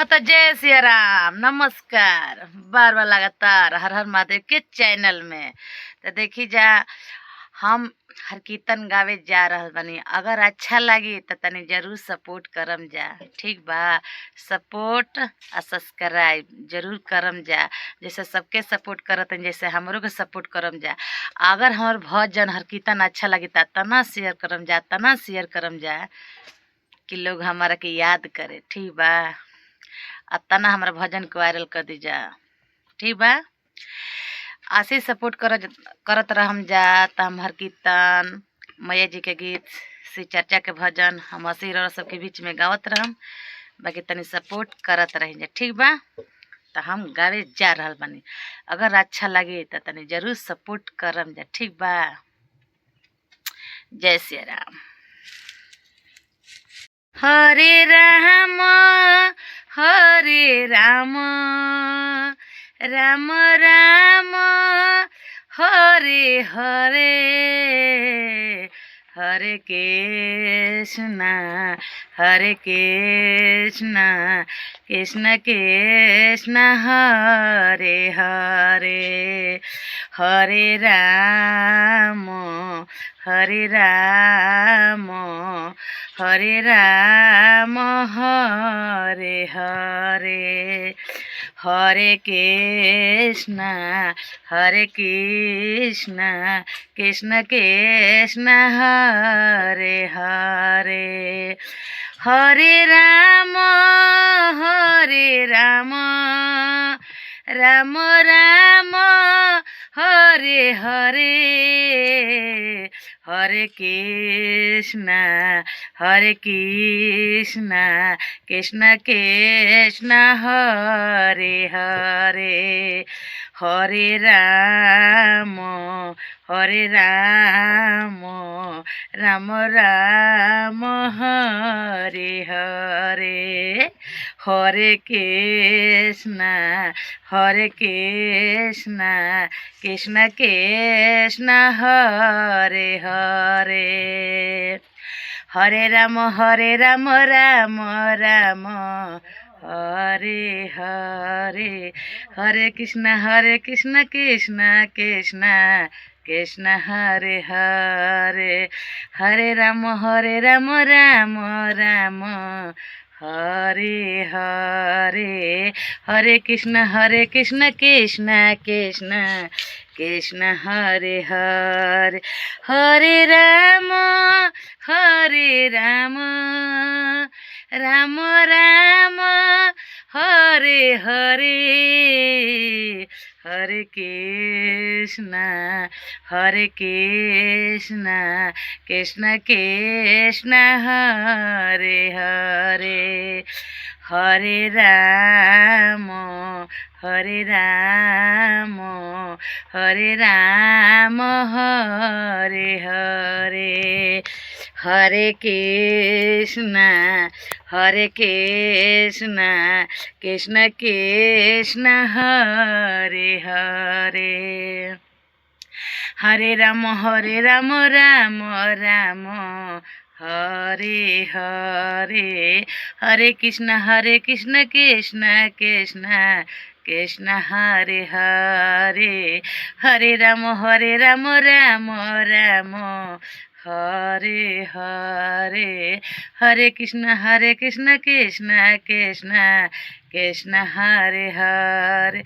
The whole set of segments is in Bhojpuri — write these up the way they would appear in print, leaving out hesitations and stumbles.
तो जय सिया राम, नमस्कार। बार बार लगातार हर हर महादेव के चैनल में तो देखी जा हम हर कीर्तन गावे जा रहल बानी। अगर अच्छा लगी तो तनी जरूर सपोर्ट करम जा, ठीक बा। सपोर्ट आ सब्सक्राइब जरूर करम जा, जैसे सबके सपोर्ट करत हैं जैसे हमरो के सपोर्ट करम जा। अगर हमार भजन हर कीर्तन अच्छा लगी ता तना शेयर करम जा, तना शेयर करम जा कि लोग हमारा के याद करे, ठीक बा। आ तना हमारा भजन के वायरल कर दीजा, ठीक बा। ऐसे सपोर्ट करत रहम जा त हम हर कीर्तन मैया जी के गीत श्री चर्चा के भजन हम हंसी रह सबके बीच में गावत रहम। बाकी तनी सपोर्ट करत रही जा, ठीक बा। तो हम गावे जा रहल बानी। अगर अच्छा लगे तो तनी जरूर सपोर्ट करम जा, ठीक बा। जय श्री राम। हरे राम हरे राम राम राम हरे हरे हरे कृष्ण हरे कृष्ण कृष्ण कृष्ण हरे हरे हरे राम हरे राम हरे राम हरे हरे हरे कृष्ण कृष्ण कृष्ण हरे हरे हरे राम राम राम हरे हरे हरे कृष्ण कृष्ण कृष्ण हरे हरे हरे राम राम राम हरे हरे हरे कृष्ण कृष्ण कृष्ण हरे हरे हरे राम राम राम हरे हरे हरे कृष्ण कृष्ण कृष्ण कृष्ण हरे हरे हरे राम राम राम हरे हरे हरे कृष्ण कृष्ण कृष्ण हरे हरे हरे राम राम राम हरे हरे हरे कृष्ण कृष्ण कृष्ण हरे हरे हरे राम हरे राम हरे हरे हरे कृष्ण कृष्ण कृष्ण हरे हरे हरे राम राम राम हरे हरे हरे कृष्ण कृष्ण कृष्ण हरे हरे हरे राम राम राम हरे हरे हरे कृष्ण कृष्ण कृष्ण हरे हरे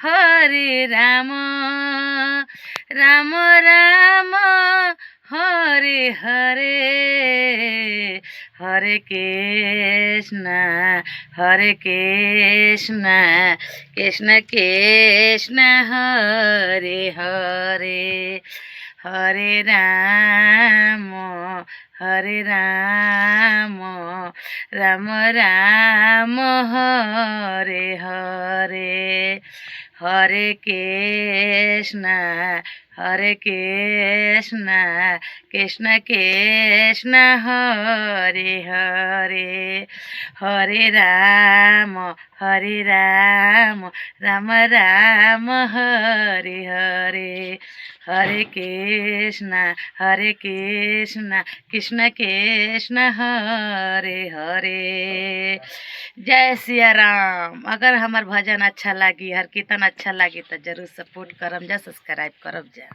हरे राम राम राम हरे हरे हरे कृष्ण कृष्ण कृष्ण हरे हरे हरे राम राम राम हरे हरे हरे कृष्ण हरे कृष्ण कृष्ण कृष्ण हरे हरे, हरे राम राम राम हरे हरे, हरे कृष्ण कृष्ण कृष्ण हरे हरे। जय सिया राम। अगर हमार भजन अच्छा लगी, हर कीर्तन अच्छा लगी तो जरूर सपोर्ट करम जा, सब्सक्राइब करब जा।